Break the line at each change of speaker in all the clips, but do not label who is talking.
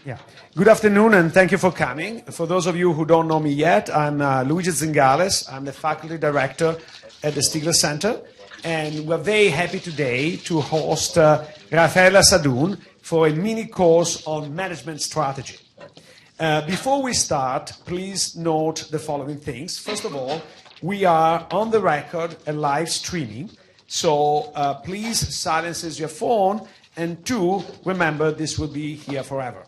Yeah. Good afternoon, and thank you for coming. For those of you who don't know me yet, I'm Luigi Zingales. I'm the faculty director at the Stigler Center, and we're very happy today to host Raffaella Sadun for a mini course on management strategy. Before we start, please note the following things. First of all, we are on the record and live streaming, so please silence your phone, and two, remember this will be here forever.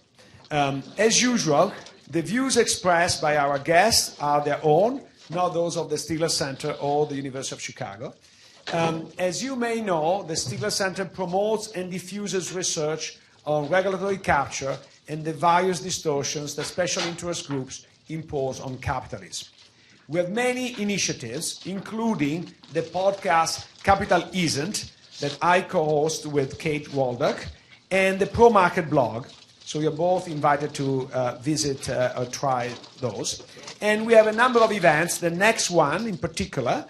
As usual, the views expressed by our guests are their own, not those of the Stigler Center or the University of Chicago. As you may know, the Stigler Center promotes and diffuses research on regulatory capture and the various distortions that special interest groups impose on capitalism. We have many initiatives, including the podcast Capital Isn't, that I co-host with Kate Waldock, and the Pro Market blog. So you're both invited to visit or try those. And we have a number of events. The next one, in particular,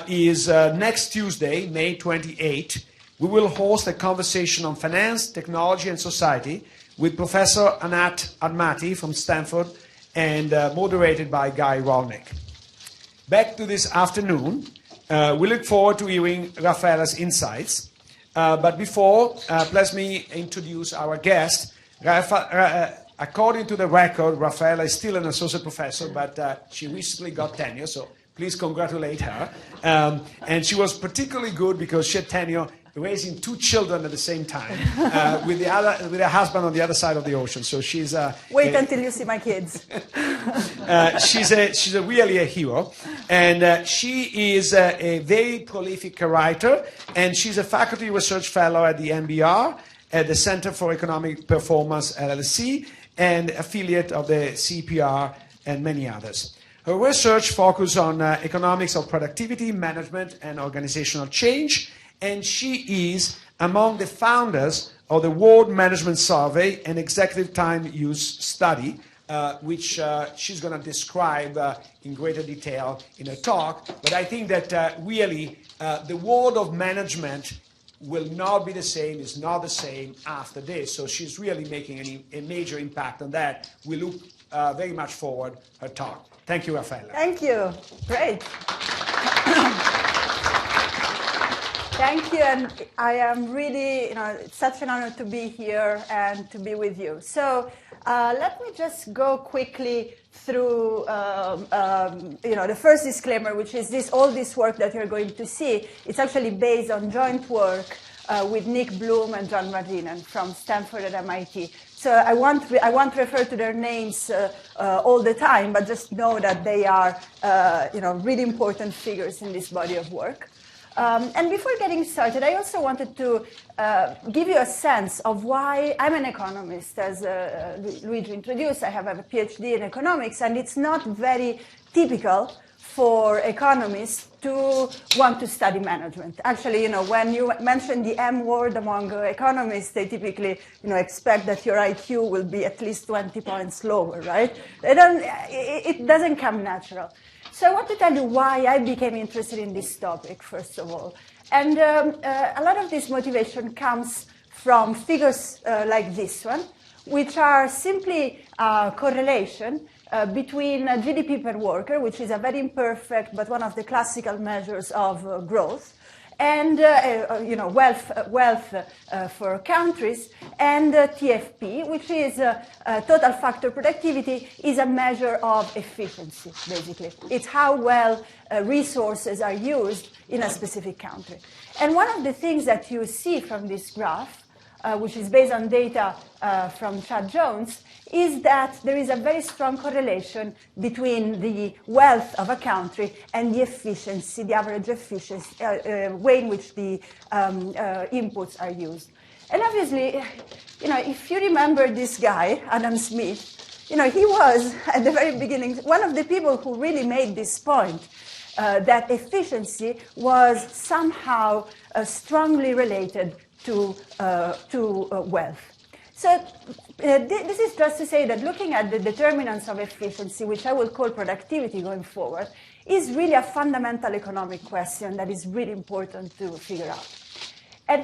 is next Tuesday, May 28. We will host a conversation on finance, technology, and society with Professor Anat Admati from Stanford and moderated by Guy Rolnick. Back to this afternoon, we look forward to hearing Raffaella's insights. But before, let me introduce our guest. According to the record, Raffaella is still an associate professor, but she recently got tenure, so please congratulate her. And she was particularly good because she had tenure raising two children at the same time with her husband on the other side of the ocean. So she's
wait until you see my kids.
She's really a hero, and she is a very prolific writer, and she's a faculty research fellow at the NBR, at the Center for Economic Performance LLC, and affiliate of the CPR and many others. Her research focuses on economics of productivity, management, and organizational change, and she is among the founders of the World Management Survey and Executive Time Use Study, which she's going to describe in greater detail in her talk. But I think that really the world of management will not be the same, is not the same after this. So she's really making a major impact on that. We look very much forward to her talk. Thank you, Raffaella.
Thank you. Great. Thank you, and I am really, it's such an honor to be here and to be with you. So let me just go quickly through, the first disclaimer, which is all this work that you're going to see. It's actually based on joint work with Nick Bloom and John Mardinan from Stanford and MIT. So I won't refer to their names all the time, but just know that they are, really important figures in this body of work. And before getting started, I also wanted to give you a sense of why I'm an economist. As Luigi introduced, I have a PhD in economics, and it's not very typical for economists to want to study management. Actually, when you mention the M word among economists, they typically, expect that your IQ will be at least 20 points lower, right? It doesn't come natural. So I want to tell you why I became interested in this topic, first of all. And a lot of this motivation comes from figures like this one, which are simply a correlation between GDP per worker, which is a very imperfect but one of the classical measures of growth, and wealth for countries, and TFP, which is total factor productivity, is a measure of efficiency, basically. It's how well resources are used in a specific country. And one of the things that you see from this graph, which is based on data from Chad Jones, is that there is a very strong correlation between the wealth of a country and the efficiency, the average efficiency, way in which the inputs are used. And obviously, if you remember this guy, Adam Smith, he was, at the very beginning, one of the people who really made this point, that efficiency was somehow strongly related to wealth. So this is just to say that looking at the determinants of efficiency, which I will call productivity going forward, is really a fundamental economic question that is really important to figure out. And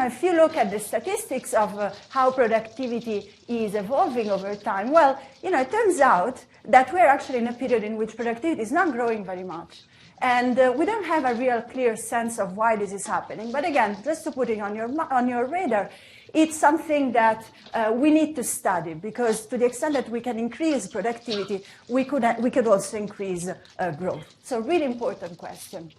if you look at the statistics of how productivity is evolving over time, well, it turns out that we're actually in a period in which productivity is not growing very much. And we don't have a real clear sense of why this is happening. But again, just to put it on your radar, it's something that we need to study, because to the extent that we can increase productivity, we could also increase growth. So really important question.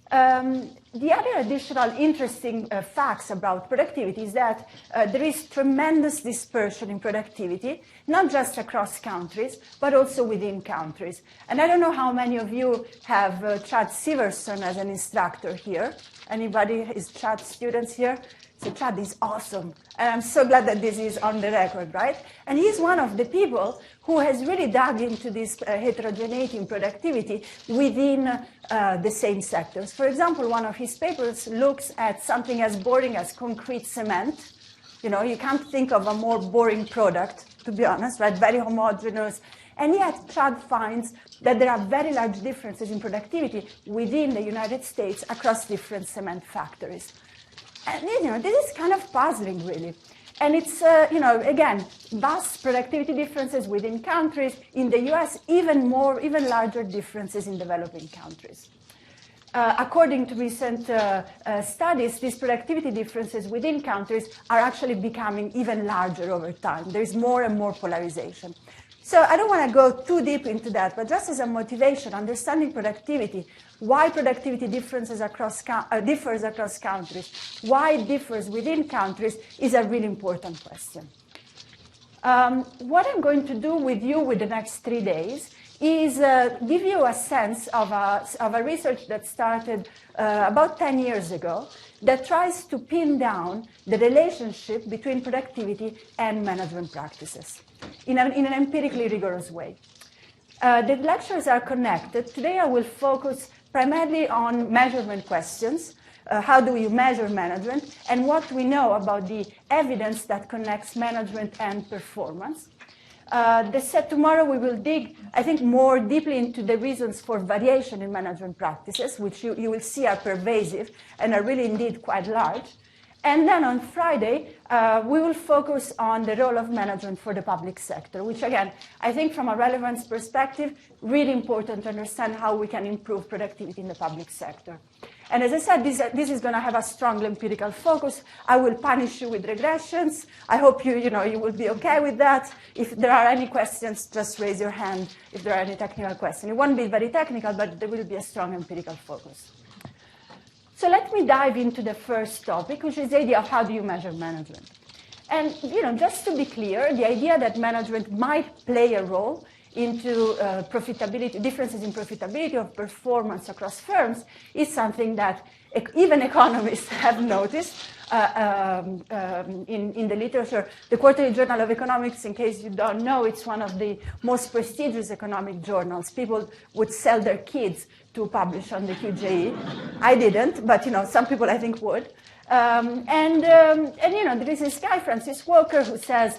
The other additional interesting facts about productivity is that there is tremendous dispersion in productivity, not just across countries, but also within countries. And I don't know how many of you have Chad Severson as an instructor here. Anybody is Chad students here? So Chad is awesome. And I'm so glad that this is on the record, right? And he's one of the people who has really dug into this heterogeneity in productivity within the same sectors. For example, one of his papers looks at something as boring as concrete cement. You can't think of a more boring product, to be honest, right? Very homogeneous. And yet, Chad finds that there are very large differences in productivity within the United States across different cement factories. And this is kind of puzzling, really. And it's, again, vast productivity differences within countries. In the US, even larger differences in developing countries. According to recent studies, these productivity differences within countries are actually becoming even larger over time. There's more and more polarization. So I don't want to go too deep into that, but just as a motivation, understanding productivity, why productivity differs across countries, why it differs within countries, is a really important question. What I'm going to do with you with the next 3 days is give you a sense of a research that started about 10 years ago that tries to pin down the relationship between productivity and management practices in an empirically rigorous way. The lectures are connected. Today I will focus primarily on measurement questions. How do you measure management, and what we know about the evidence that connects management and performance. Tomorrow we will dig, I think, more deeply into the reasons for variation in management practices, which you will see are pervasive and are really indeed quite large. And then on Friday, we will focus on the role of management for the public sector, which, again, I think from a relevance perspective, really important to understand how we can improve productivity in the public sector. And as I said, this is going to have a strong empirical focus. I will punish you with regressions. I hope you will be okay with that. If there are any questions, just raise your hand if there are any technical questions. It won't be very technical, but there will be a strong empirical focus. So let me dive into the first topic, which is the idea of how do you measure management. And just to be clear, the idea that management might play a role into profitability, differences in profitability of performance across firms is something that even economists have noticed in the literature. The Quarterly Journal of Economics, in case you don't know, it's one of the most prestigious economic journals. People would sell their kids to publish on the QJE. I didn't, but some people I think would. There is this guy, Francis Walker, who says,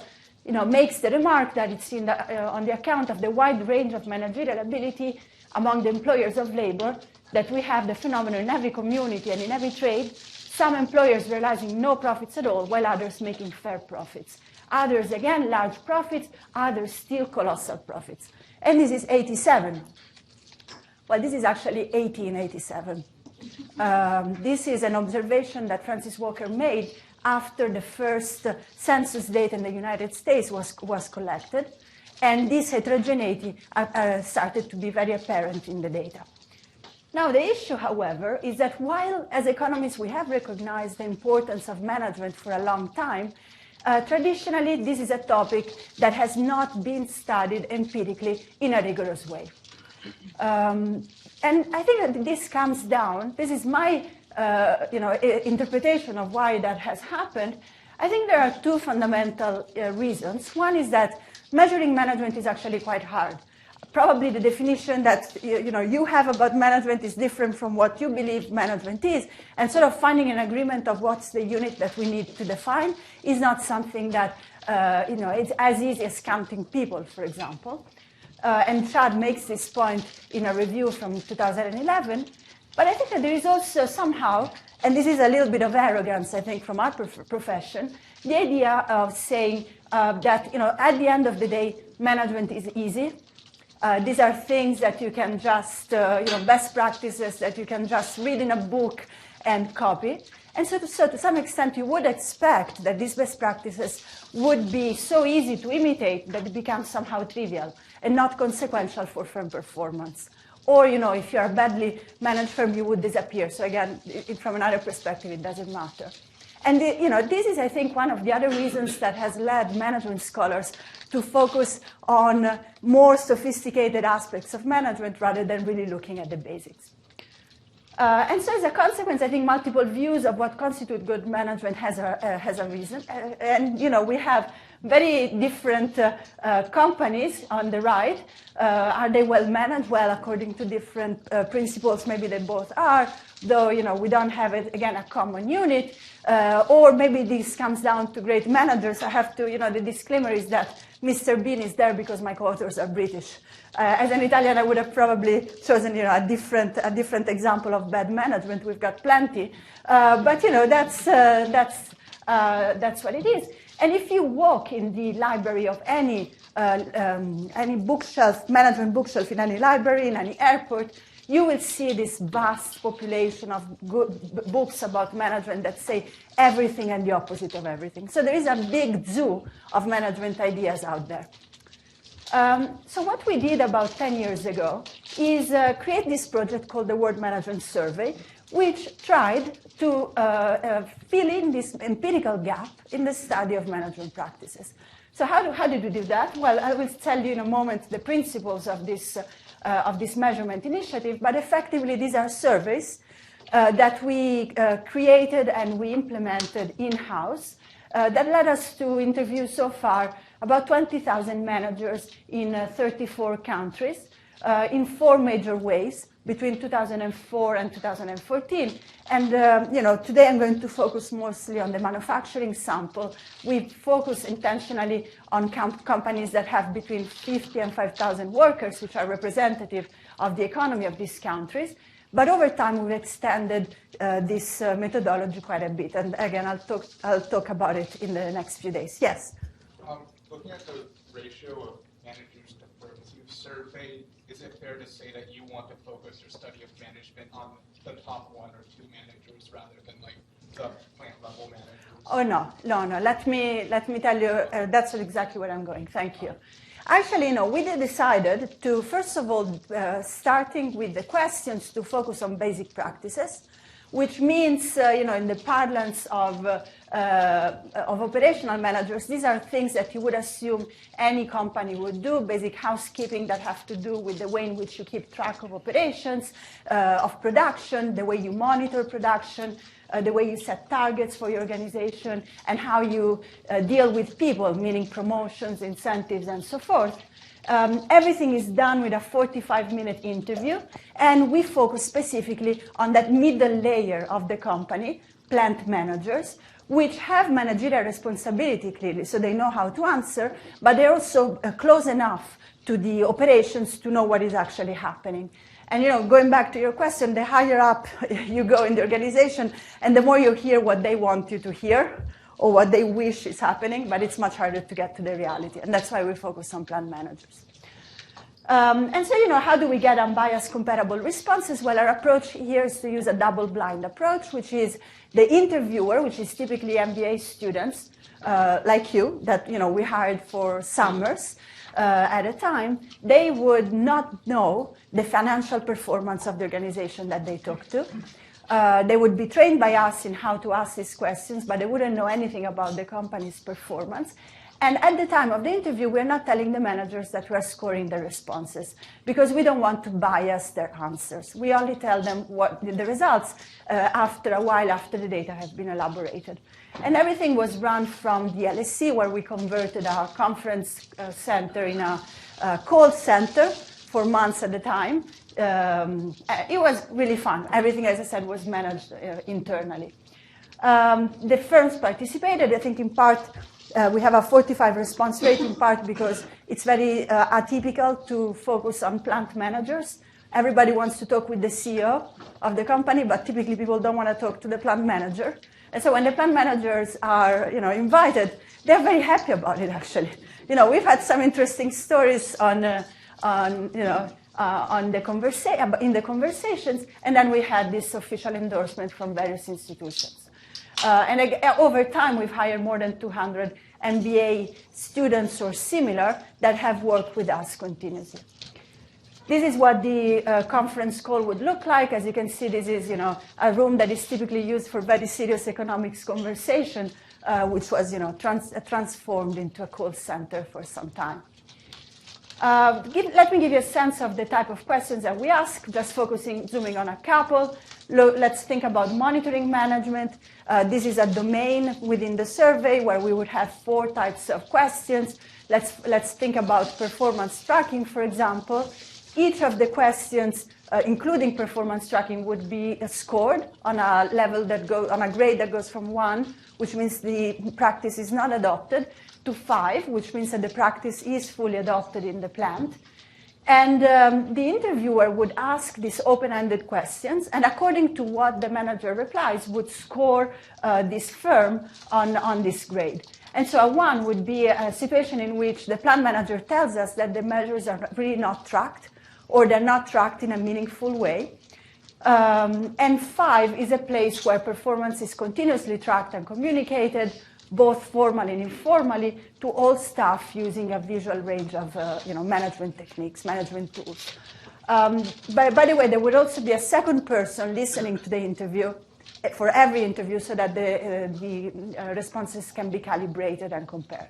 makes the remark that it's on the account of the wide range of managerial ability among the employers of labor that we have the phenomenon in every community and in every trade, some employers realizing no profits at all, while others making fair profits. Others, again, large profits, others still colossal profits. And this is 87. Well, this is actually 1887. This is an observation that Francis Walker made after the first census data in the United States was collected, and this heterogeneity started to be very apparent in the data. Now, the issue, however, is that while, as economists, we have recognized the importance of management for a long time, traditionally, this is a topic that has not been studied empirically in a rigorous way. And I think that this comes down, this is my interpretation of why that has happened. I think there are two fundamental reasons. One is that measuring management is actually quite hard. Probably the definition that you have about management is different from what you believe management is, and sort of finding an agreement of what's the unit that we need to define is not something that it's as easy as counting people, for example. And Chad makes this point in a review from 2011. But I think that there is also somehow and this is a little bit of arrogance, I think, from our profession, the idea of saying that, at the end of the day, management is easy. These are things that you can just, best practices that you can just read in a book and copy. And so to some extent, you would expect that these best practices would be so easy to imitate that it becomes somehow trivial and not consequential for firm performance. Or, if you're a badly managed firm, you would disappear. So again, from another perspective, it doesn't matter. And this is, I think, one of the other reasons that has led management scholars to focus on more sophisticated aspects of management rather than really looking at the basics. And so as a consequence, I think multiple views of what constitutes good management has a reason. And, we have very different companies on the right. Are they well managed? Well, according to different principles, maybe they both are, though, we don't have, again, a common unit. Or maybe this comes down to great managers. I have to, the disclaimer is that Mr. Bean is there because my co-authors are British. As an Italian, I would have probably chosen, a different example of bad management. We've got plenty, but that's what it is. And if you walk in the library of any bookshelf, management bookshelf in any library, in any airport, you will see this vast population of good books about management that say everything and the opposite of everything. So there is a big zoo of management ideas out there. So what we did about 10 years ago is create this project called the World Management Survey, which tried to fill in this empirical gap in the study of management practices. So how did we do that? Well, I will tell you in a moment the principles of this measurement initiative, but effectively these are surveys that we created and we implemented in-house that led us to interview so far about 20,000 managers in 34 countries in 4 major ways between 2004 and 2014. And today I'm going to focus mostly on the manufacturing sample. We focus intentionally on companies that have between 50 and 5,000 workers, which are representative of the economy of these countries. But over time, we've extended this methodology quite a bit. And again, I'll talk about it in the next few days. Yes?
Looking at the ratio of managers to firms you've surveyed, is it fair to say that you want to focus your study of management on the top 1 or 2 managers rather than like the plant level managers?
Oh, no. Let me tell you, that's exactly where I'm going. Thank you. Actually, we decided to, first of all, starting with the questions, to focus on basic practices, which means, in the parlance of operational managers, these are things that you would assume any company would do, basic housekeeping that have to do with the way in which you keep track of operations, of production, the way you monitor production, the way you set targets for your organization, and how you deal with people, meaning promotions, incentives, and so forth. Everything is done with a 45-minute interview, and we focus specifically on that middle layer of the company, plant managers, which have managerial responsibility clearly, so they know how to answer, but they're also close enough to the operations to know what is actually happening. And going back to your question, the higher up you go in the organization, and the more you hear what they want you to hear, or what they wish is happening, but it's much harder to get to the reality. And that's why we focus on plant managers. And so, how do we get unbiased comparable responses? Well, our approach here is to use a double-blind approach, which is the interviewer, which is typically MBA students like you, that we hired for summers at a time. They would not know the financial performance of the organization that they talk to. They would be trained by us in how to ask these questions, but they wouldn't know anything about the company's performance. And at the time of the interview, we're not telling the managers that we're scoring the responses, because we don't want to bias their answers. We only tell them what the results after a while, after the data has been elaborated. And everything was run from the LSE, where we converted our conference center in a call center for months at a time. It was really fun. Everything, as I said, was managed internally. The firms participated. I think in part we have a 45 response rate, in part because it's very atypical to focus on plant managers. Everybody wants to talk with the CEO of the company, but typically people don't want to talk to the plant manager. And so when the plant managers are, invited, they're very happy about it, actually. We've had some interesting stories in the conversations, and then we had this official endorsement from various institutions. And over time, we've hired more than 200 MBA students or similar that have worked with us continuously. This is what the conference call would look like. As you can see, this is a room that is typically used for very serious economics conversation, which was transformed into a call center for some time. Let me give you a sense of the type of questions that we ask, just zooming on a couple. Let's think about monitoring management. This is a domain within the survey where we would have 4 types of questions. Let's think about performance tracking, for example. Each of the questions, including performance tracking, would be scored on a level on a grade that goes from 1, which means the practice is not adopted, to 5, which means that the practice is fully adopted in the plant. And the interviewer would ask these open-ended questions, and according to what the manager replies, would score this firm on this grade. And so a 1 would be a situation in which the plant manager tells us that the measures are really not tracked, or they're not tracked in a meaningful way. And 5 is a place where performance is continuously tracked and communicated, both formally and informally, to all staff using a visual range of management techniques, management tools. By the way, there would also be a second person listening to the interview for every interview so that the responses can be calibrated and compared.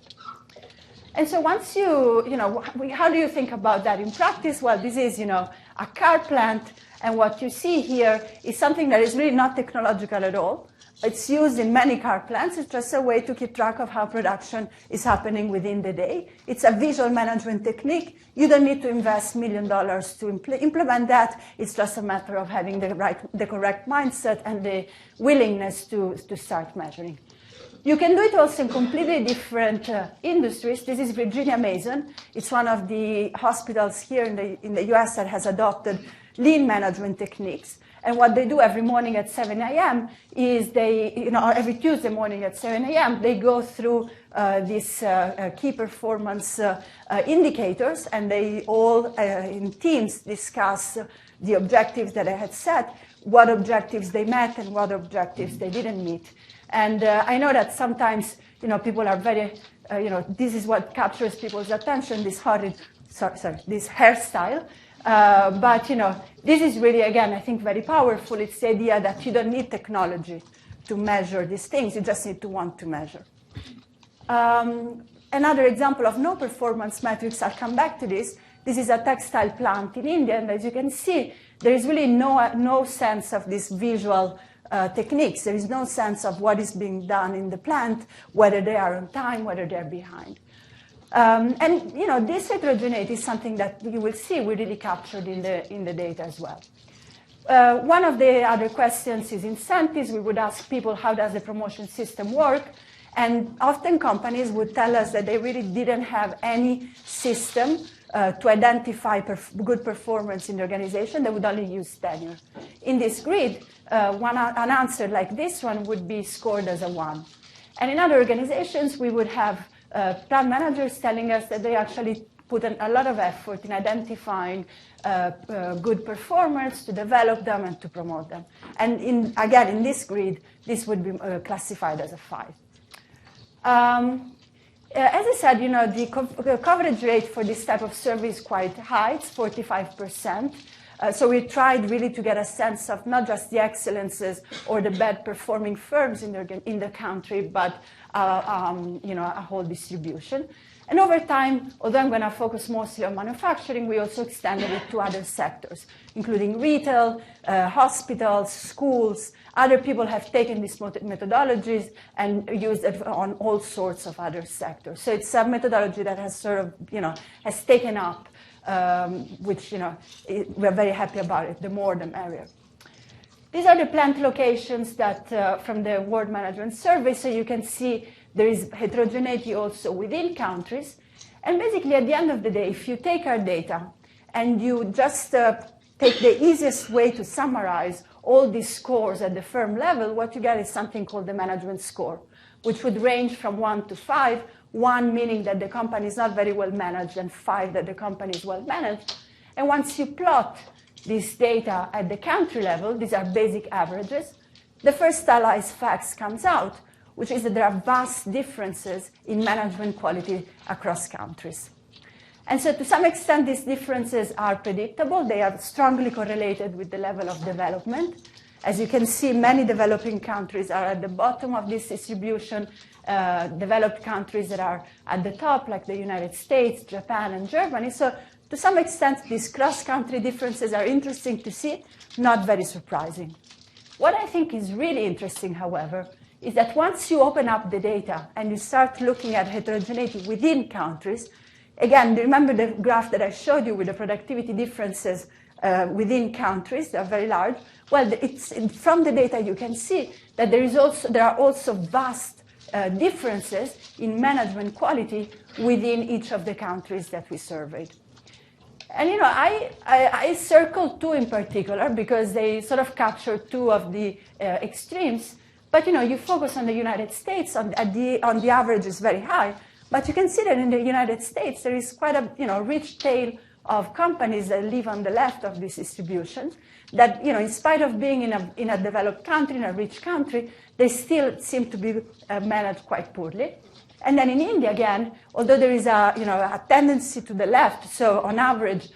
And so once how do you think about that in practice? Well, this is, a car plant, and what you see here is something that is really not technological at all. It's used in many car plants. It's just a way to keep track of how production is happening within the day. It's a visual management technique. You don't need to invest $1 million to implement that. It's just a matter of having the correct mindset and the willingness to start measuring. You can do it also in completely different industries. This is Virginia Mason. It's one of the hospitals here in the US that has adopted lean management techniques. And what they do every morning at 7 a.m. is every Tuesday morning at 7 a.m., they go through these key performance indicators, and they all, in teams, discuss the objectives that I had set, what objectives they met and what objectives they didn't meet. And I know that sometimes, people are very, this is what captures people's attention, this this hairstyle. But, this is really, again, I think very powerful. It's the idea that you don't need technology to measure these things. You just need to want to measure. Another example of no performance metrics, I'll come back to this. This is a textile plant in India, and as you can see, there is really no sense of this visual techniques. There is no sense of what is being done in the plant, whether they are on time, whether they're behind. And this heterogeneity is something that you will see we really captured in the data as well. One of the other questions is incentives. We would ask people, how does the promotion system work? And often companies would tell us that they really didn't have any system to identify good performance in the organization. They would only use tenure. In this grid, an answer like this one would be scored as a 1. And in other organizations, we would have plant managers telling us that they actually put a lot of effort in identifying good performers, to develop them, and to promote them. And again, in this grid, this would be classified as a 5. As I said, the coverage rate for this type of survey is quite high. It's 45%. So we tried really to get a sense of not just the excellences or the bad performing firms in the country, but a whole distribution. And over time, although I'm going to focus mostly on manufacturing, we also extended it to other sectors, including retail, hospitals, schools. Other people have taken these methodologies and used it on all sorts of other sectors. So it's a methodology that has has taken up, which, we're very happy about it. The more, the merrier. These are the plant locations that from the World Management Survey. So you can see there is heterogeneity also within countries. And basically, at the end of the day, if you take our data and you just take the easiest way to summarize all these scores at the firm level, what you get is something called the management score, which would range from 1 to 5, 1 meaning that the company is not very well managed, and 5 that the company is well managed. And once you plot this data at the country level, these are basic averages, the first stylized facts comes out, which is that there are vast differences in management quality across countries. And so to some extent, these differences are predictable. They are strongly correlated with the level of development. As you can see, many developing countries are at the bottom of this distribution. Developed countries that are at the top, like the United States, Japan, and Germany. So to some extent, these cross-country differences are interesting to see, not very surprising. What I think is really interesting, however, is that once you open up the data and you start looking at heterogeneity within countries, again, remember the graph that I showed you with the productivity differences within countries, they are very large. Well, from the data you can see that there are also vast differences in management quality within each of the countries that we surveyed. And I circled 2 in particular because they sort of capture 2 of the extremes. But you focus on the United States, on the average is very high. But you can see that in the United States there is quite a rich tail of companies that live on the left of this distribution. That in spite of being in a developed country, in a rich country, they still seem to be managed quite poorly. And then in India, again, although there is a tendency to the left, so on average,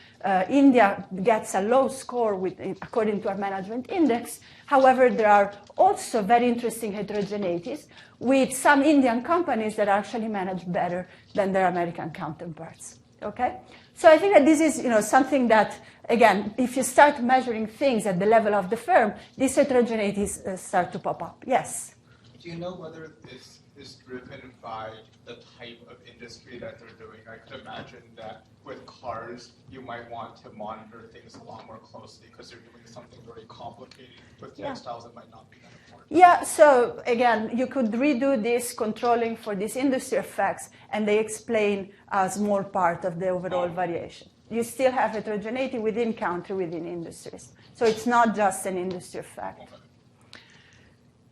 India gets a low score according to our management index. However, there are also very interesting heterogeneities with some Indian companies that actually manage better than their American counterparts. Okay? So I think that this is something that, again, if you start measuring things at the level of the firm, these heterogeneities start to pop up. Yes?
Do you know whether this is driven by the type of industry that they're doing? I could imagine that with cars, you might want to monitor things a lot more closely because they're doing something very complicated. With textiles, it might not be that important.
Yeah, so again, you could redo this controlling for these industry effects, and they explain a small part of the overall variation. You still have heterogeneity within country, within industries. So it's not just an industry effect.
Okay.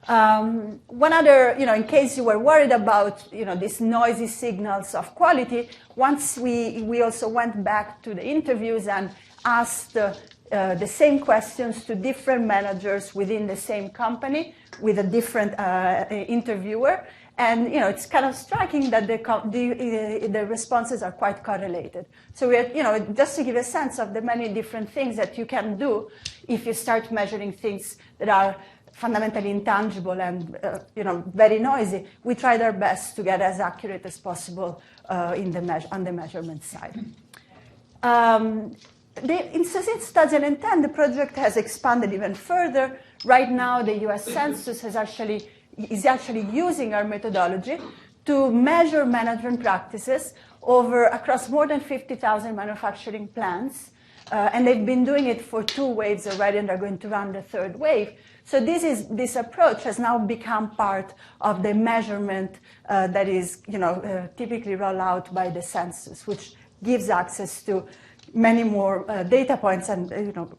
One other, in case you were worried about, these noisy signals of quality, once we also went back to the interviews and asked the same questions to different managers within the same company with a different interviewer. And it's kind of striking that the responses are quite correlated. So just to give a sense of the many different things that you can do if you start measuring things that are fundamentally intangible and very noisy, we tried our best to get as accurate as possible on the measurement side. Since 2010, the project has expanded even further. Right now, the U.S. Census is actually using our methodology to measure management practices across more than 50,000 manufacturing plants. And they've been doing it for 2 waves already, and they're going to run the 3rd wave. So this approach has now become part of the measurement that is typically rolled out by the census, which gives access to many more data points and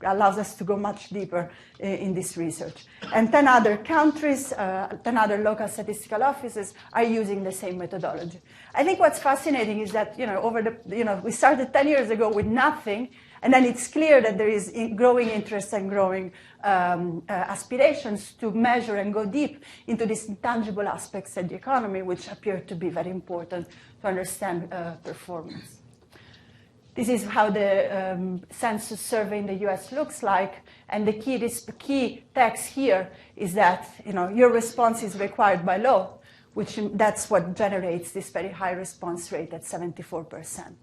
allows us to go much deeper in this research. And 10 other countries, 10 other local statistical offices are using the same methodology. I think what's fascinating is that we started 10 years ago with nothing, and then it's clear that there is growing interest and growing aspirations to measure and go deep into these intangible aspects of the economy, which appear to be very important to understand performance. This is how the census survey in the US looks like. And the key text here is that your response is required by law, that's what generates this very high response rate at 74%.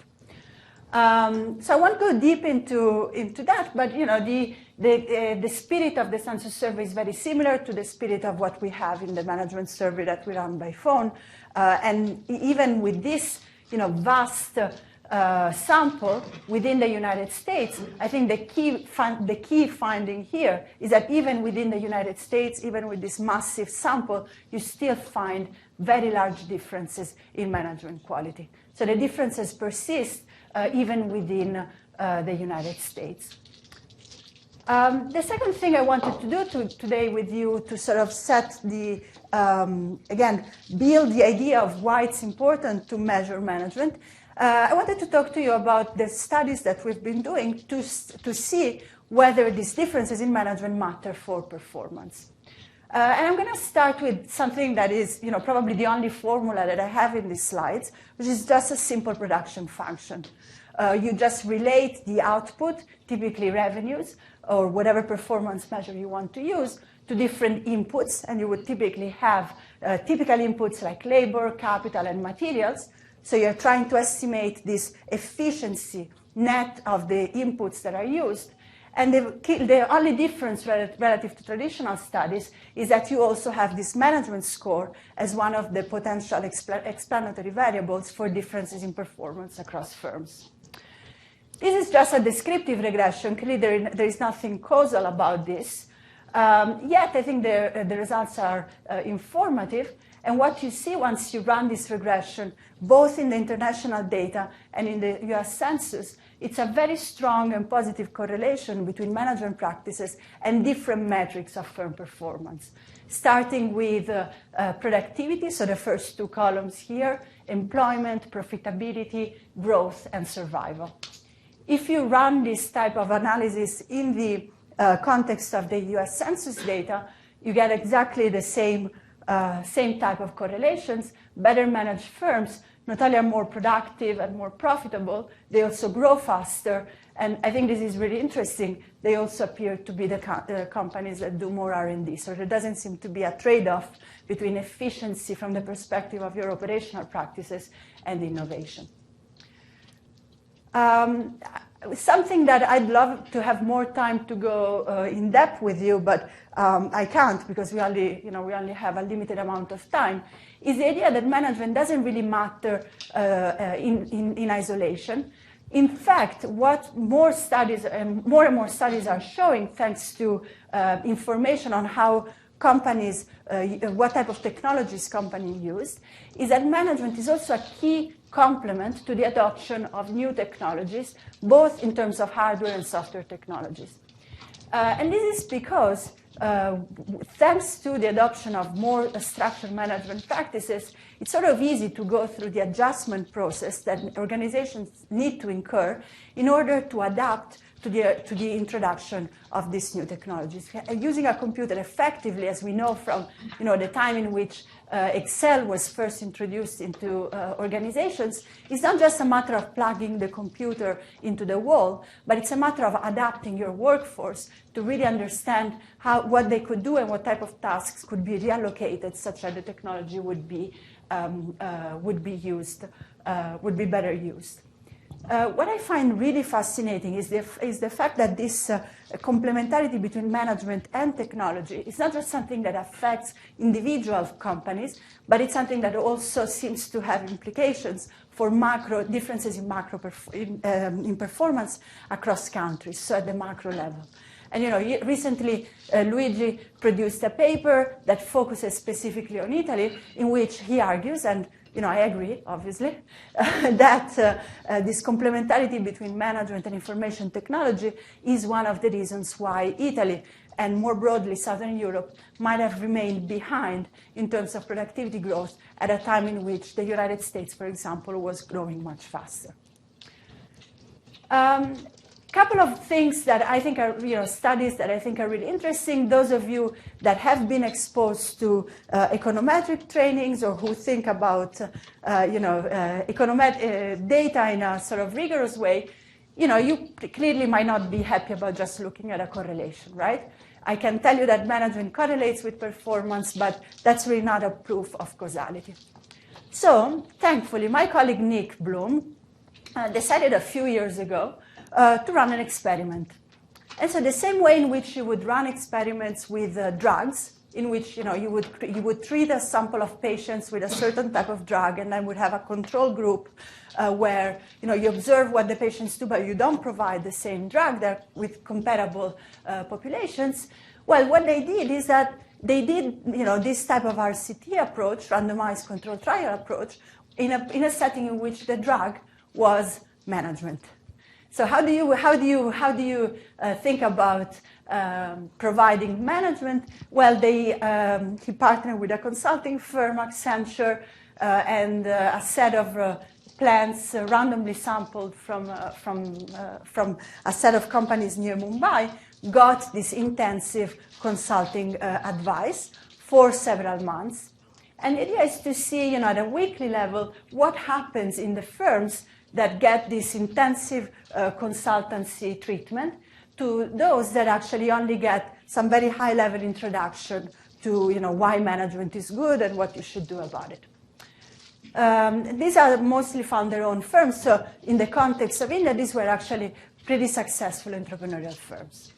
So I won't go deep into that, but the spirit of the census survey is very similar to the spirit of what we have in the management survey that we run by phone. And even with this vast sample within the United States, I think the key finding here is that even within the United States, even with this massive sample, you still find very large differences in management quality. So the differences persist even within the United States. The second thing I wanted to do today with you to sort of set the, again, build the idea of why it's important to measure management, I wanted to talk to you about the studies that we've been doing to see whether these differences in management matter for performance. And I'm going to start with something that is, probably the only formula that I have in these slides, which is just a simple production function. You just relate the output, typically revenues, or whatever performance measure you want to use, to different inputs, and you would typically have typical inputs like labor, capital, and materials. So you're trying to estimate this efficiency net of the inputs that are used. And the only difference relative to traditional studies is that you also have this management score as one of the potential explanatory variables for differences in performance across firms. This is just a descriptive regression. Clearly, there is nothing causal about this. Yet, I think the results are informative. And what you see once you run this regression, both in the international data and in the US Census, it's a very strong and positive correlation between management practices and different metrics of firm performance. Starting with productivity, so the first two columns here, employment, profitability, growth, and survival. If you run this type of analysis in the context of the US Census data, you get exactly the same type of correlations. Better managed firms not only are more productive and more profitable, they also grow faster. And I think this is really interesting. They also appear to be the companies that do more R&D. So there doesn't seem to be a trade-off between efficiency from the perspective of your operational practices and innovation. Something that I'd love to have more time to go in depth with you, but I can't because we only have a limited amount of time, is the idea that management doesn't really matter in isolation. In fact, what more and more studies are showing, thanks to information on how companies, what type of technologies companies use, is that management is also a key complement to the adoption of new technologies, both in terms of hardware and software technologies. And this is because, thanks to the adoption of more structured management practices, it's sort of easy to go through the adjustment process that organizations need to incur in order to adapt to the introduction of these new technologies. Using a computer effectively, as we know from the time in which Excel was first introduced into organizations, is not just a matter of plugging the computer into the wall, but it's a matter of adapting your workforce to really understand what they could do and what type of tasks could be reallocated such that the technology would be better used. What I find really fascinating is the fact that this complementarity between management and technology is not just something that affects individual companies, but it's something that also seems to have implications for macro differences in performance across countries, so at the macro level. And recently Luigi produced a paper that focuses specifically on Italy, in which he argues, and I agree, obviously, that this complementarity between management and information technology is one of the reasons why Italy, and more broadly Southern Europe, might have remained behind in terms of productivity growth at a time in which the United States, for example, was growing much faster. Couple of things that I think are, studies that I think are really interesting. Those of you that have been exposed to econometric trainings or who think about, data in a sort of rigorous way, you clearly might not be happy about just looking at a correlation, right? I can tell you that management correlates with performance, but that's really not a proof of causality. So, thankfully, my colleague Nick Bloom decided a few years ago to run an experiment. And so the same way in which you would run experiments with drugs, in which you would treat a sample of patients with a certain type of drug and then would have a control group where you observe what the patients do, but you don't provide the same drug there with comparable populations. Well, what they did is that they did this type of RCT approach, randomized controlled trial approach, in a setting in which the drug was management. So how do you think about providing management? Well, he partnered with a consulting firm, Accenture, and a set of plans randomly sampled from a set of companies near Mumbai, got this intensive consulting advice for several months. And the idea is to see, at a weekly level, what happens in the firms that get this intensive consultancy treatment to those that actually only get some very high-level introduction to, why management is good and what you should do about it. These are mostly founder-owned firms, so in the context of India, these were actually pretty successful entrepreneurial firms.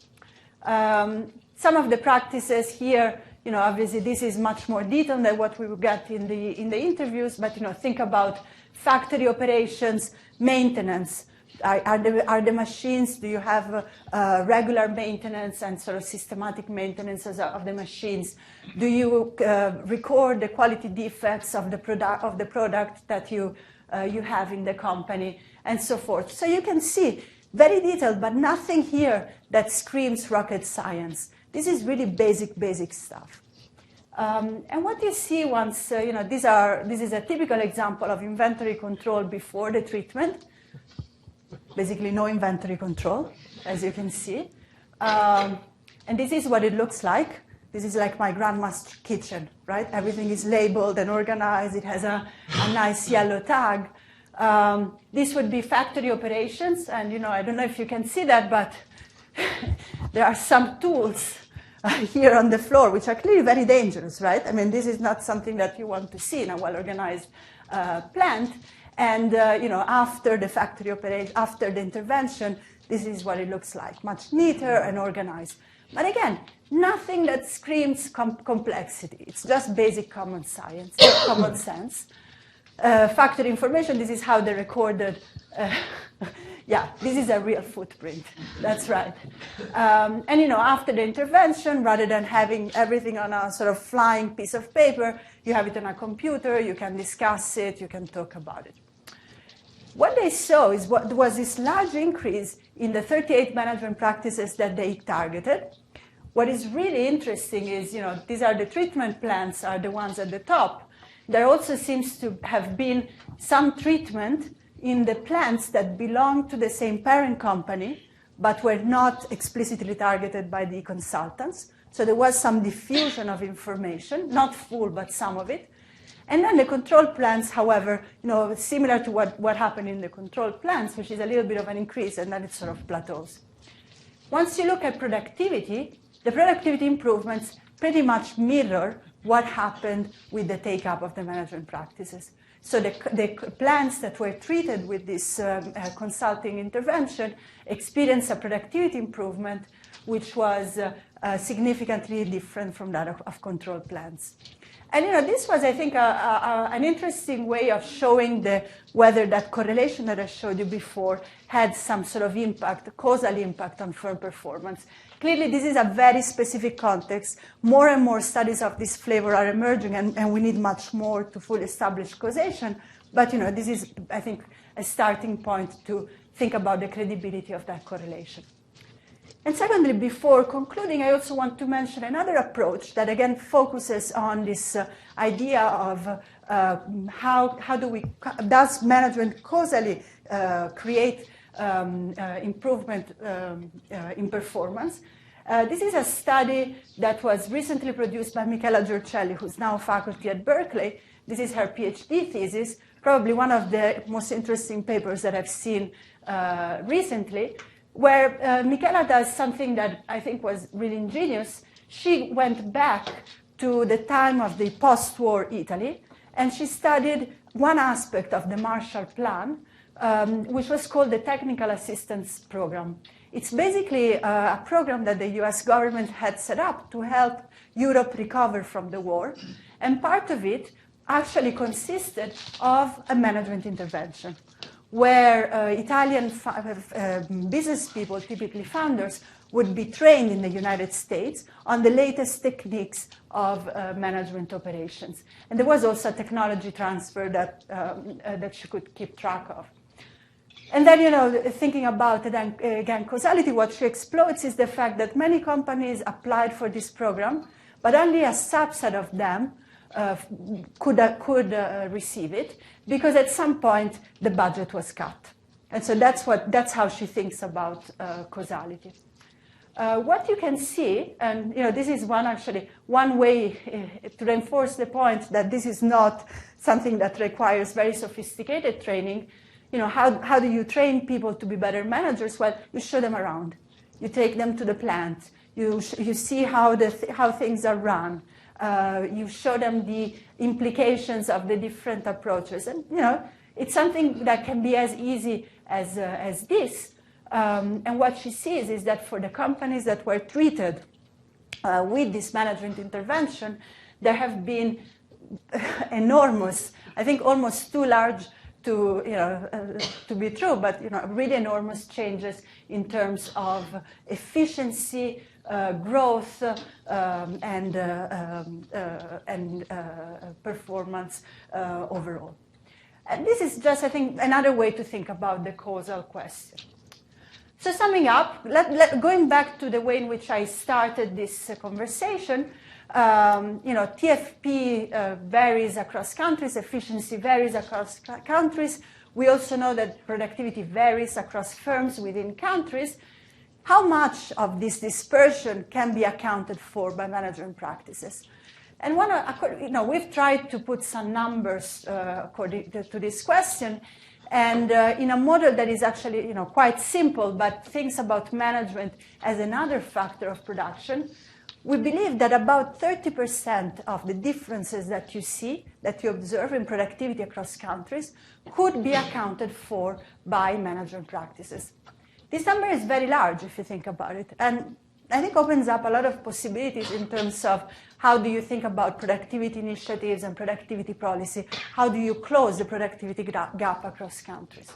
Some of the practices here, obviously this is much more detailed than what we will get in the interviews, but think about factory operations, maintenance. Are the machines, do you have regular maintenance and sort of systematic maintenance of the machines? Do you record the quality defects of the product that you have in the company, and so forth? So you can see, very detailed, but nothing here that screams rocket science. This is really basic stuff. And what you see once, this is a typical example of inventory control before the treatment. Basically no inventory control, as you can see. And this is what it looks like. This is like my grandma's kitchen, right? Everything is labeled and organized. It has a nice yellow tag. This would be factory operations. And, I don't know if you can see that, but there are some tools here on the floor, which are clearly very dangerous, right? I mean, this is not something that you want to see in a well-organized plant. And after the factory operation, after the intervention, this is what it looks like, much neater and organized. But again, nothing that screams complexity. It's just basic common science, common sense. Factory information, this is how they recorded. This is a real footprint. That's right. And after the intervention, rather than having everything on a sort of flying piece of paper, you have it on a computer. You can discuss it. You can talk about it. What they saw is what was this large increase in the 38 management practices that they targeted. What is really interesting is, these are the treatment plans, are the ones at the top. There also seems to have been some treatment in the plants that belong to the same parent company, but were not explicitly targeted by the consultants. So there was some diffusion of information, not full, but some of it. And then the control plans, however, similar to what happened in the control plans, which is a little bit of an increase, and then it sort of plateaus. Once you look at productivity, the productivity improvements pretty much mirror what happened with the take-up of the management practices. So the plants that were treated with this consulting intervention experienced a productivity improvement which was significantly different from that of control plans. And this was, I think, an interesting way of showing whether that correlation that I showed you before had some sort of impact, causal impact on firm performance. Clearly, this is a very specific context. More and more studies of this flavor are emerging, and we need much more to fully establish causation. But this is, I think, a starting point to think about the credibility of that correlation. And secondly, before concluding, I also want to mention another approach that, again, focuses on this idea of does management causally create improvement in performance. This is a study that was recently produced by Michela Giorcelli, who's now faculty at Berkeley. This is her PhD thesis, probably one of the most interesting papers that I've seen recently, where Michela does something that I think was really ingenious. She went back to the time of the post-war Italy, and she studied one aspect of the Marshall Plan, which was called the Technical Assistance Program. It's basically a program that the US government had set up to help Europe recover from the war, and part of it actually consisted of a management intervention, where Italian business people, typically founders, would be trained in the United States on the latest techniques of management operations. And there was also a technology transfer that she could keep track of. And then, you know, thinking about it, again, causality, what she exploits is the fact that many companies applied for this program, but only a subset of them could receive it, because at some point the budget was cut. And so that's how she thinks about causality. What you can see, and you know, this is one way to reinforce the point that this is not something that requires very sophisticated training. You know, how do you train people to be better managers? Well, you show them around. You take them to the plant. You see how things are run. You show them the implications of the different approaches, and you know, it's something that can be as easy as this. And what she sees is that for the companies that were treated with this management intervention, there have been enormous, I think almost too large to be true, but you know, really enormous changes in terms of efficiency, growth, and performance overall. And this is just, I think, another way to think about the causal question. So summing up, going back to the way in which I started this conversation, you know, TFP varies across countries, efficiency varies across countries. We also know that productivity varies across firms within countries. How much of this dispersion can be accounted for by management practices? And we've tried to put some numbers according to this question. And in a model that is actually, you know, quite simple, but thinks about management as another factor of production, we believe that about 30% of the differences that you see, that you observe in productivity across countries, could be accounted for by management practices. This number is very large if you think about it, and I think opens up a lot of possibilities in terms of how do you think about productivity initiatives and productivity policy? How do you close the productivity gap across countries?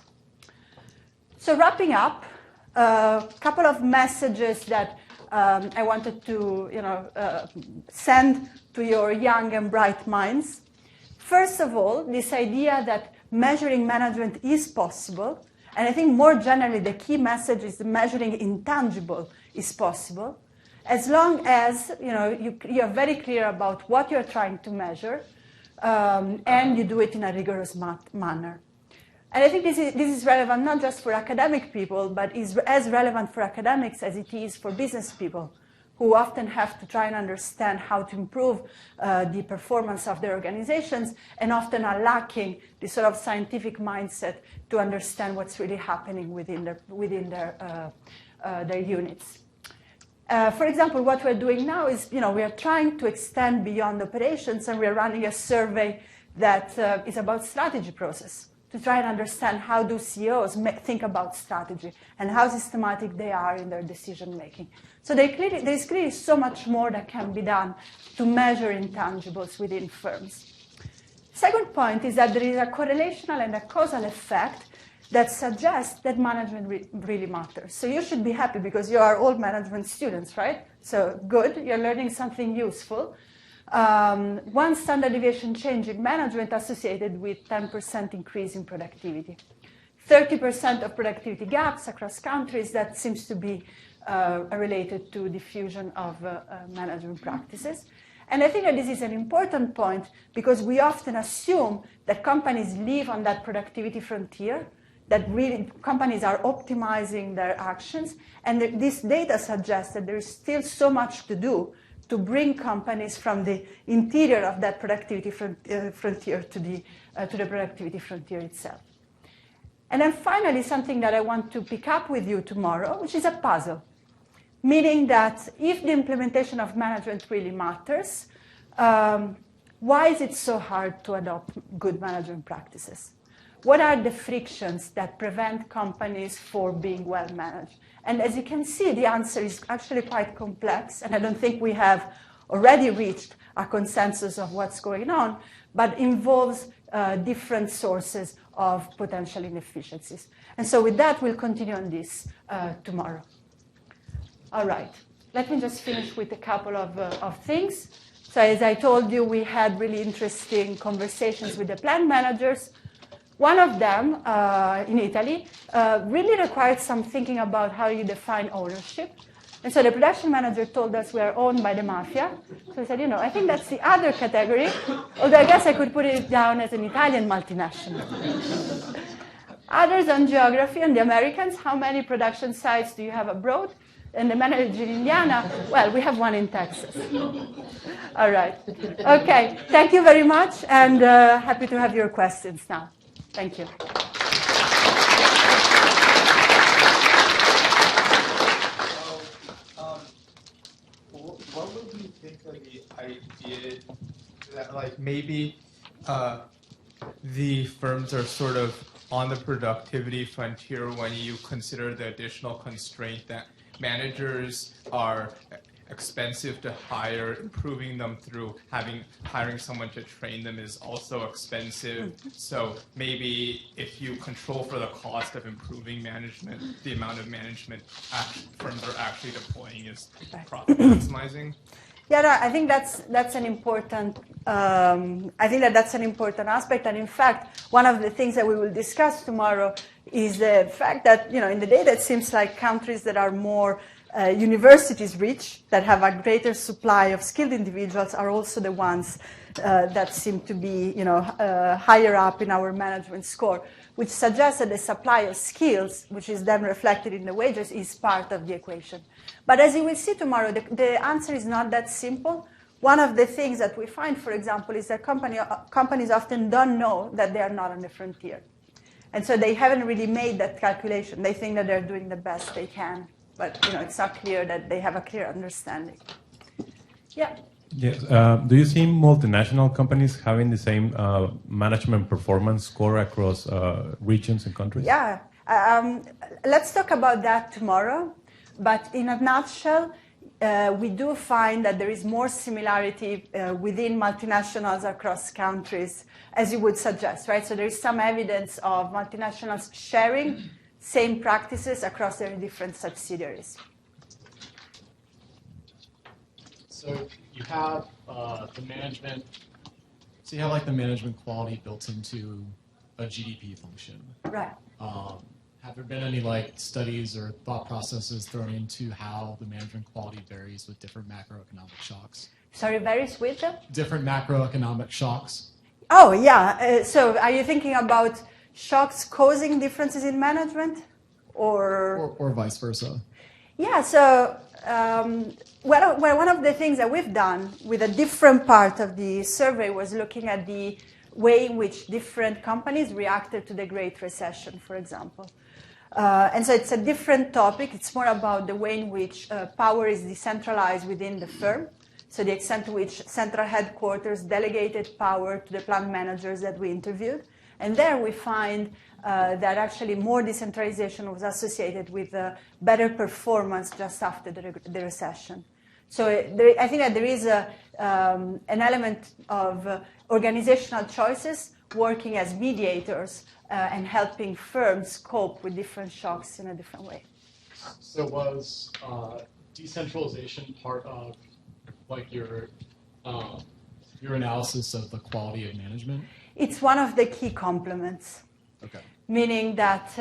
So wrapping up, a couple of messages that I wanted to send to your young and bright minds. First of all, this idea that measuring management is possible, and I think more generally the key message is measuring intangible is possible, as long as you are very clear about what you're trying to measure, and you do it in a rigorous manner. And I think this is relevant not just for academic people, but is as relevant for academics as it is for business people, who often have to try and understand how to improve the performance of their organizations, and often are lacking the sort of scientific mindset to understand what's really happening within their units. For example, what we're doing now is, we are trying to extend beyond operations, and we're running a survey that is about strategy process, to try and understand how do CEOs think about strategy and how systematic they are in their decision making. So there is clearly so much more that can be done to measure intangibles within firms. Second point is that there is a correlational and a causal effect that suggests that management really matters. So you should be happy because you are all management students, right? So good, you're learning something useful. One standard deviation change in management associated with 10% increase in productivity. 30% of productivity gaps across countries, that seems to be related to diffusion of management practices. And I think that this is an important point because we often assume that companies live on that productivity frontier, that really companies are optimizing their actions. And this data suggests that there is still so much to do to bring companies from the interior of that productivity frontier to the productivity frontier itself. And then finally, something that I want to pick up with you tomorrow, which is a puzzle, meaning that if the implementation of management really matters, why is it so hard to adopt good management practices? What are the frictions that prevent companies from being well managed? And as you can see, the answer is actually quite complex, and I don't think we have already reached a consensus of what's going on, but involves different sources of potential inefficiencies. And so with that, we'll continue on this tomorrow. All right, let me just finish with a couple of things. So as I told you, we had really interesting conversations with the plant managers. One of them, in Italy, really required some thinking about how you define ownership. And so the production manager told us we are owned by the mafia. So I said, I think that's the other category, although I guess I could put it down as an Italian multinational. Others on geography, and the Americans, how many production sites do you have abroad? And the manager in Indiana, well, we have one in Texas. All right. Okay, thank you very much, and happy to have your questions now. Thank you.
What would you think of the idea that, like, maybe the firms are sort of on the productivity frontier when you consider the additional constraint that managers are expensive to hire, improving them through hiring someone to train them is also expensive. So maybe if you control for the cost of improving management, the amount of management firms are actually deploying is profit maximizing.
Yeah, no, I think that's an important. That's an important aspect, and in fact, one of the things that we will discuss tomorrow is the fact that in the data it seems like countries that are more universities rich, that have a greater supply of skilled individuals, are also the ones that seem to be higher up in our management score, which suggests that the supply of skills, which is then reflected in the wages, is part of the equation. But as you will see tomorrow, the answer is not that simple. One of the things that we find, for example, is that companies often don't know that they are not on the frontier. And so they haven't really made that calculation. They think that they're doing the best they can. But it's not clear that they have a clear understanding. Yeah.
Yes. Do you see multinational companies having the same management performance score across regions and countries?
Yeah. Let's talk about that tomorrow. But in a nutshell, we do find that there is more similarity within multinationals across countries, as you would suggest, right? So there is some evidence of multinationals sharing same practices across their different subsidiaries.
So you have the management. So you have like the management quality built into a GDP function.
Right.
Have there been any like studies or thought processes thrown into how the management quality varies with different macroeconomic shocks?
Sorry, varies with them?
Different macroeconomic shocks.
Oh, yeah. So are you thinking about shocks causing differences in management? Or
vice versa?
Yeah, so one of the things that we've done with a different part of the survey was looking at the way in which different companies reacted to the Great Recession, for example. And so it's a different topic. It's more about the way in which power is decentralized within the firm. So the extent to which central headquarters delegated power to the plant managers that we interviewed. And there we find that actually more decentralization was associated with better performance just after the recession. So I think that there is an element of organizational choices working as mediators and helping firms cope with different shocks in a different way.
So was decentralization part of like your analysis of the quality of management?
It's one of the key complements.
Okay.
Meaning that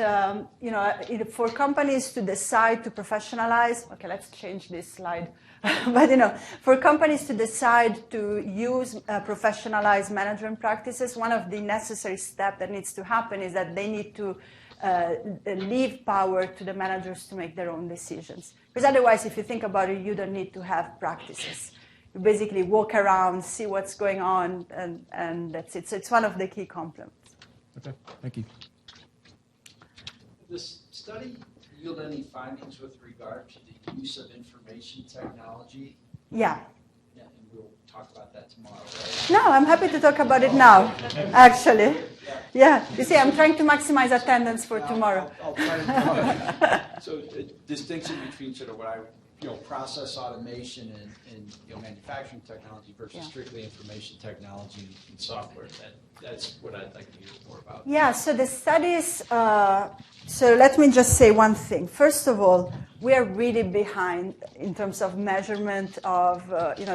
for companies to decide to professionalize. Okay, let's change this slide. But for companies to decide to use professionalized management practices, one of the necessary steps that needs to happen is that they need to leave power to the managers to make their own decisions. Because otherwise, if you think about it, you don't need to have practices. You basically walk around, see what's going on, and that's it. So it's one of the key complements.
Okay, thank you.
Did this study yield any findings with regard to the use of information technology?
Yeah.
Yeah, and we'll talk about that tomorrow, right?
No, I'm happy to talk about it now, actually. Yeah, you see, I'm trying to maximize attendance for tomorrow.
I'll try to So a distinction between sort of what I, process automation and manufacturing technology versus strictly information technology and software. That's what I'd like to hear more about.
Yeah, so the studies, so let me just say one thing. First of all, we are really behind in terms of measurement of,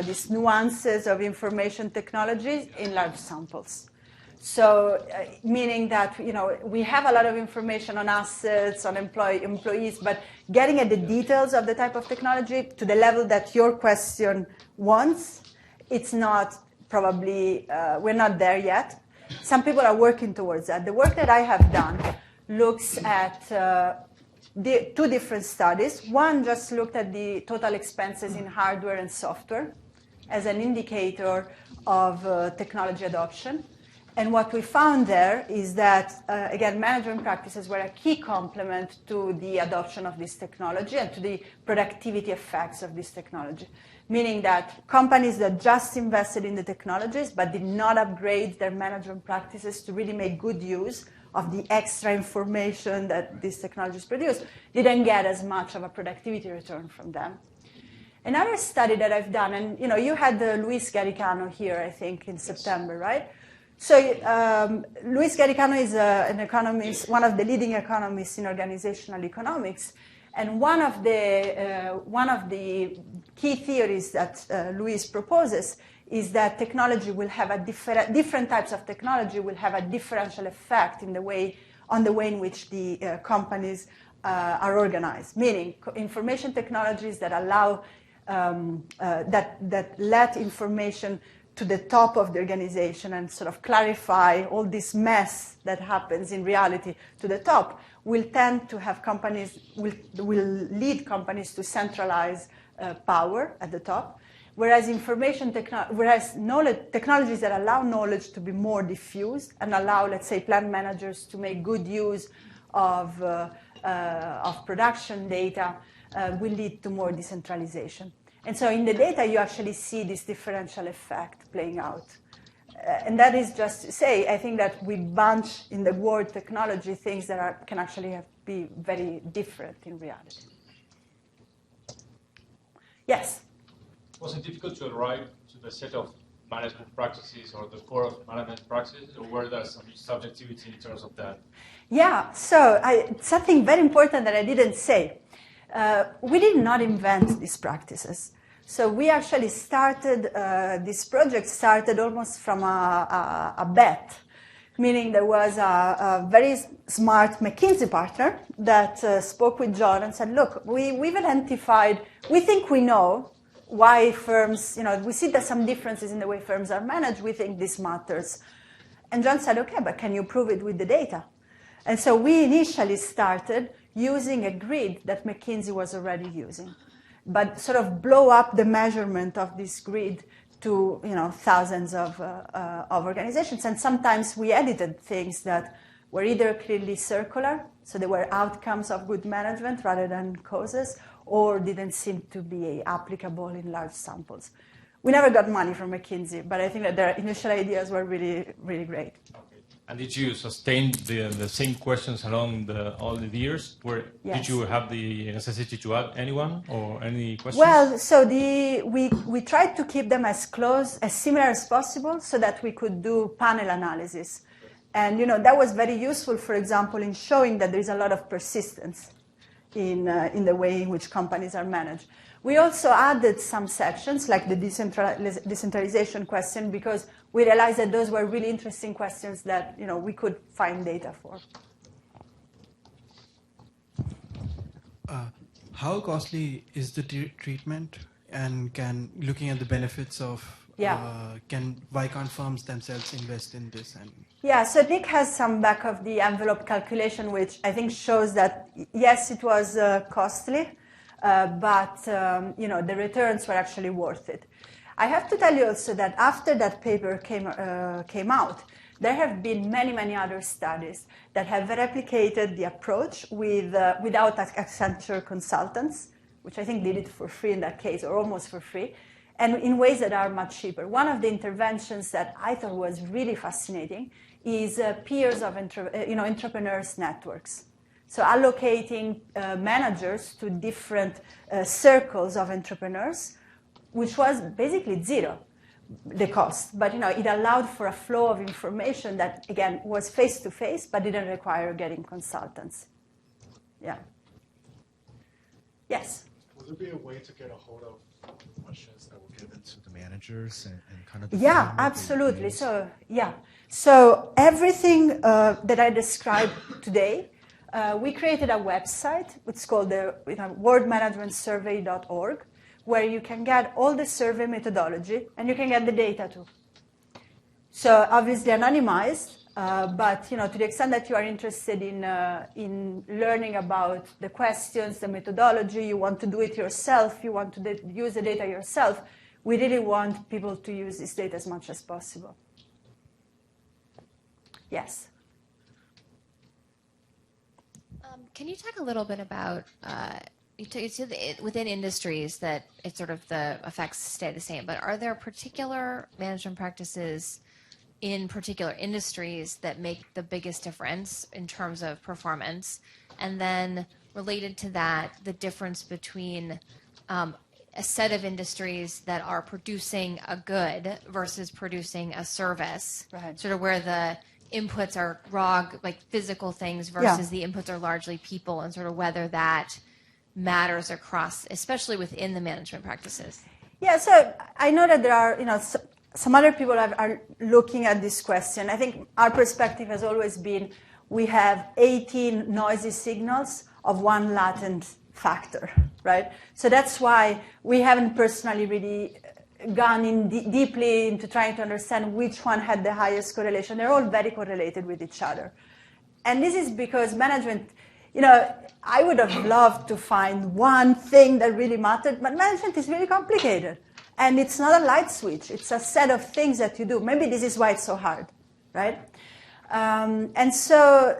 these nuances of information technologies in large samples. So, meaning that we have a lot of information on assets, on employees, but getting at the details of the type of technology to the level that your question wants, it's not probably we're not there yet. Some people are working towards that. The work that I have done looks at two different studies. One just looked at the total expenses in hardware and software as an indicator of technology adoption. And what we found there is that, again, management practices were a key complement to the adoption of this technology and to the productivity effects of this technology, meaning that companies that just invested in the technologies but did not upgrade their management practices to really make good use of the extra information that these technologies produce didn't get as much of a productivity return from them. Another study that I've done, and you had Luis Garicano here, I think, in September, right? So Luis Garicano is an economist, one of the leading economists in organizational economics, and one of the key theories that Luis proposes is that technology will have different types of technology will have a differential effect on the way in which the companies are organized. Meaning, information technologies that allow that let information to the top of the organization and sort of clarify all this mess that happens in reality to the top will tend to have will lead companies to centralize power at the top, whereas knowledge technologies that allow knowledge to be more diffused and allow, let's say, plant managers to make good use of production data will lead to more decentralization. And so in the data, you actually see this differential effect playing out. And that is just to say, I think that we bunch in the word technology things that can actually be very different in reality. Yes?
Was it difficult to arrive to the set of management practices or the core of management practices, or were there some subjectivity in terms of that?
Yeah, so something very important that I didn't say. We did not invent these practices. So we actually started, this project started almost from a bet, meaning there was a very smart McKinsey partner that spoke with John and said, look, we've identified, we think we know why firms, we see there's some differences in the way firms are managed, we think this matters. And John said, okay, but can you prove it with the data? And so we initially started using a grid that McKinsey was already using, but sort of blow up the measurement of this grid to thousands of organizations. And sometimes we edited things that were either clearly circular, so they were outcomes of good management rather than causes, or didn't seem to be applicable in large samples. We never got money from McKinsey, but I think that their initial ideas were really, really great.
And did you sustain the same questions along all the years?
Yes.
Did you have the necessity to add anyone or any questions?
Well, so we tried to keep them as similar as possible so that we could do panel analysis. And that was very useful, for example, in showing that there is a lot of persistence in the way in which companies are managed. We also added some sections, like the decentralization question, because we realized that those were really interesting questions that we could find data for.
How costly is the treatment, and looking at the benefits of can Vicon firms themselves invest in this?
Yeah, so Nick has some back of the envelope calculation, which I think shows that yes, it was costly. But the returns were actually worth it. I have to tell you also that after that paper came out, there have been many, many other studies that have replicated the approach without Accenture consultants, which I think did it for free in that case, or almost for free, and in ways that are much cheaper. One of the interventions that I thought was really fascinating is peers of entrepreneurs networks. So allocating managers to different circles of entrepreneurs, which was basically zero, the cost. But it allowed for a flow of information that, again, was face-to-face, but didn't require getting consultants. Yeah. Yes?
Would there be a way to get a hold of questions that were
given to the managers and kind of the
Yeah,
framework they
absolutely.
use?
So everything that I described today, we created a website. It's called the worldmanagementsurvey.org, where you can get all the survey methodology and you can get the data too. So obviously anonymized, but to the extent that you are interested in learning about the questions, the methodology, you want to do it yourself, you want to use the data yourself, we really want people to use this data as much as possible. Yes.
Can you talk a little bit about within industries that it's sort of the effects stay the same, but are there particular management practices in particular industries that make the biggest difference in terms of performance? And then related to that, the difference between a set of industries that are producing a good versus producing a service,
Right.
sort of where the inputs are raw, like physical things, versus the inputs are largely people, and sort of whether that matters across, especially within the management practices.
Yeah, so I know that there are, some other people are looking at this question. I think our perspective has always been we have 18 noisy signals of one latent factor, right? So that's why we haven't personally really gone in deeply into trying to understand which one had the highest correlation. They're all very correlated with each other. And this is because management, I would have loved to find one thing that really mattered, but management is really complicated. And it's not a light switch. It's a set of things that you do. Maybe this is why it's so hard, right? And so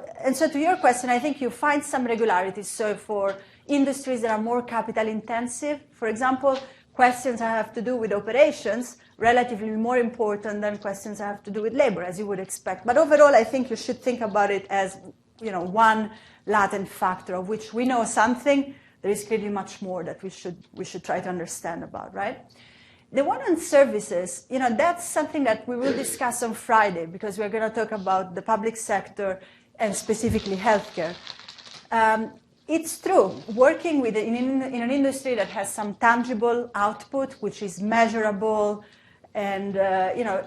to your question, I think you find some regularities. So for industries that are more capital intensive, for example, questions that have to do with operations, relatively more important than questions that have to do with labor, as you would expect. But overall, I think you should think about it as, one latent factor of which we know something. There is clearly much more that we should try to understand about, right? The one on services, that's something that we will discuss on Friday, because we're going to talk about the public sector and specifically healthcare. It's true, working in an industry that has some tangible output, which is measurable, and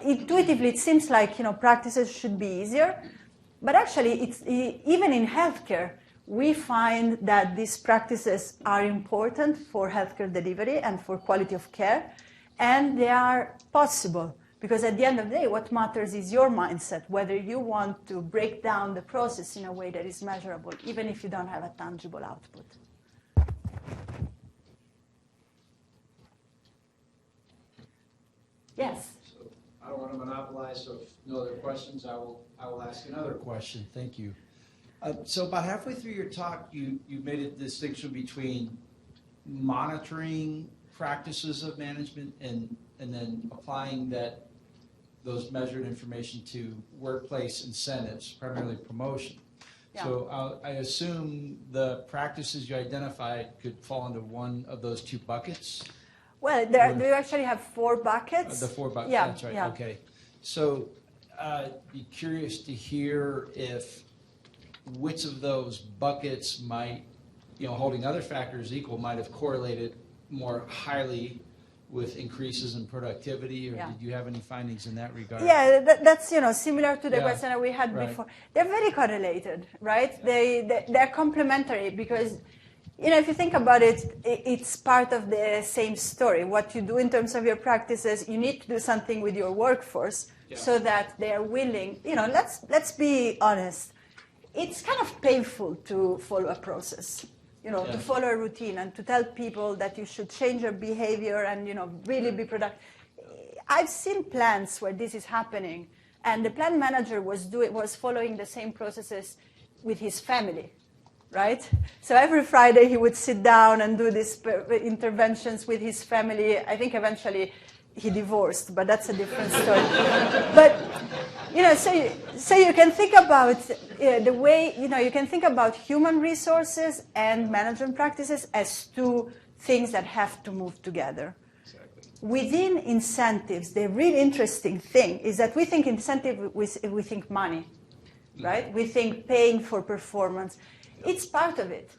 intuitively it seems like practices should be easier. But actually, even in healthcare, we find that these practices are important for healthcare delivery and for quality of care, and they are possible. Because at the end of the day, what matters is your mindset, whether you want to break down the process in a way that is measurable, even if you don't have a tangible output. Yes?
So I don't want to monopolize, so if no other questions, I will ask another question. Thank you. So about halfway through your talk, you made a distinction between monitoring practices of management and then applying those measured information to workplace incentives, primarily promotion. Yeah. So I assume the practices you identified could fall into one of those two buckets?
Well, we actually have 4 buckets.
The 4 buckets,
yeah,
that's right,
yeah.
Okay. So be curious to hear which of those buckets might, holding other factors equal, might have correlated more highly with increases in productivity, or did you have any findings in that regard?
Yeah, that's similar to the question that we had before. They're very correlated, right? They're complementary because, if you think about it, it's part of the same story. What you do in terms of your practices, you need to do something with your workforce so that they are willing. Let's be honest. It's kind of painful to follow a process. To follow a routine and to tell people that you should change your behavior and, really be productive. I've seen plants where this is happening, and the plant manager was following the same processes with his family, right? So every Friday he would sit down and do these interventions with his family. I think eventually he divorced, but that's a different story. But so you can think about the way you can think about human resources and management practices as 2 things that have to move together. Exactly. Within incentives, the really interesting thing is that we think incentive, we think money, right? We think paying for performance. It's part of it.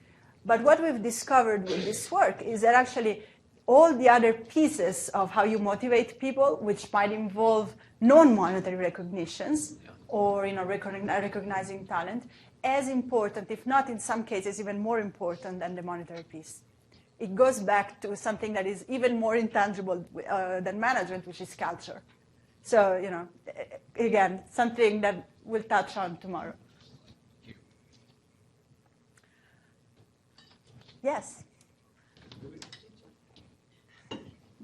But what we've discovered with this work is that actually all the other pieces of how you motivate people, which might involve non-monetary recognitions or recognizing talent, as important, if not in some cases even more important than the monetary piece. It goes back to something that is even more intangible than management, which is culture. So, again, something that we'll touch on tomorrow. Yes?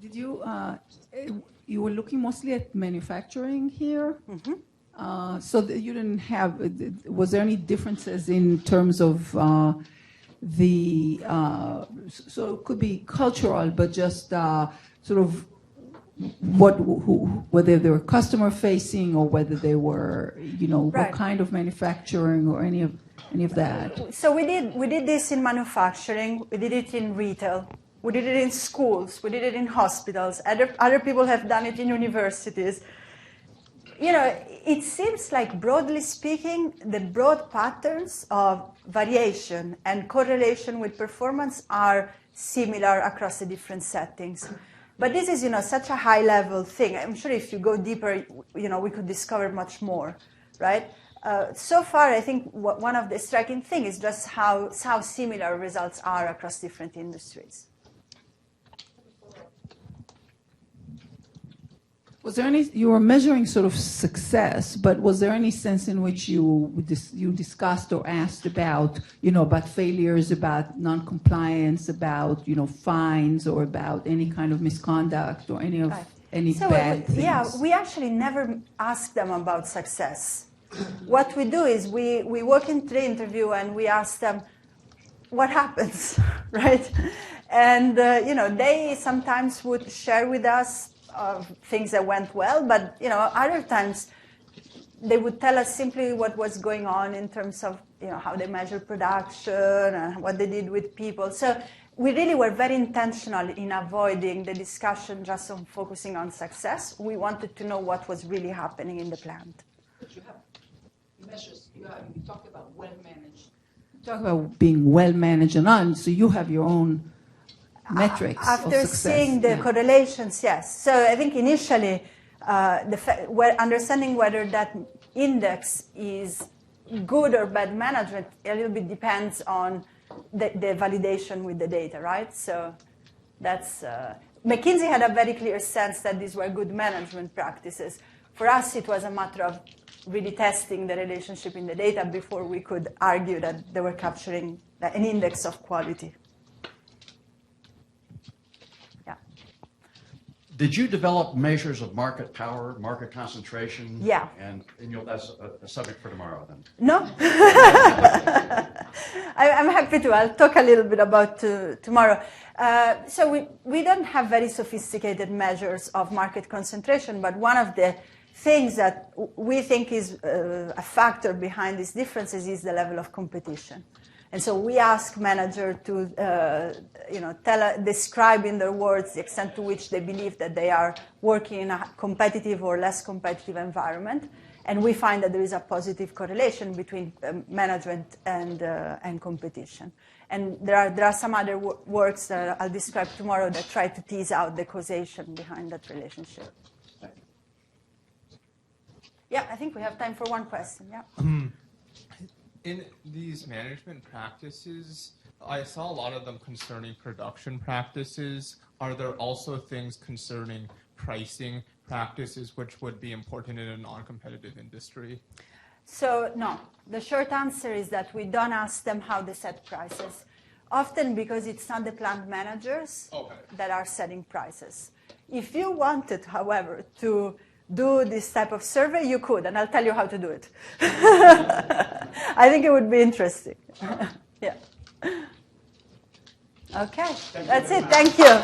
Did you, you were looking mostly at manufacturing here?
Mm-hmm.
So that you didn't have, was there any differences in terms of so it could be cultural, but just sort of whether they were customer facing or whether they were, what kind of manufacturing or any of that?
So we did this in manufacturing, we did it in retail, we did it in schools, we did it in hospitals, other people have done it in universities. It seems like, broadly speaking, the broad patterns of variation and correlation with performance are similar across the different settings. But this is, such a high-level thing. I'm sure if you go deeper, we could discover much more, right? So far, I think one of the striking things is just how similar results are across different industries.
Was there any? You were measuring sort of success, but was there any sense in which you discussed or asked about, about failures, about non-compliance, about fines, or about any kind of misconduct or any bad things?
Yeah, we actually never ask them about success. What we do is we walk into the interview and we ask them, what happens, right? And they sometimes would share with us things that went well, but other times they would tell us simply what was going on in terms of how they measure production and what they did with people. So we really were very intentional in avoiding the discussion just on focusing on success. We wanted to know what was really happening in the plant.
But you have measures. You talked about well managed. You talk about being well managed and on. So you have your own metrics
after
of success.
Seeing the correlations, yes. So I think initially, understanding whether that index is good or bad management a little bit depends on the validation with the data, right? So that's McKinsey had a very clear sense that these were good management practices. For us, it was a matter of really testing the relationship in the data before we could argue that they were capturing an index of quality.
Did you develop measures of market power, market concentration?
Yeah.
And that's a subject for tomorrow, then.
No. I'm happy to. I'll talk a little bit about tomorrow. So we don't have very sophisticated measures of market concentration, but one of the things that we think is a factor behind these differences is the level of competition. And so we ask managers to, describe in their words the extent to which they believe that they are working in a competitive or less competitive environment. And we find that there is a positive correlation between management and competition. And there are some other works that I'll describe tomorrow that try to tease out the causation behind that relationship. Yeah, I think we have time for one question. Yeah.
In these management practices, I saw a lot of them concerning production practices. Are there also things concerning pricing practices which would be important in a non-competitive industry?
So, no. The short answer is that we don't ask them how they set prices. Often because it's not the plant managers that are setting prices. If you wanted, however, to do this type of survey, you could, and I'll tell you how to do it. I think it would be interesting. Yeah. Okay, that's it. Thank you.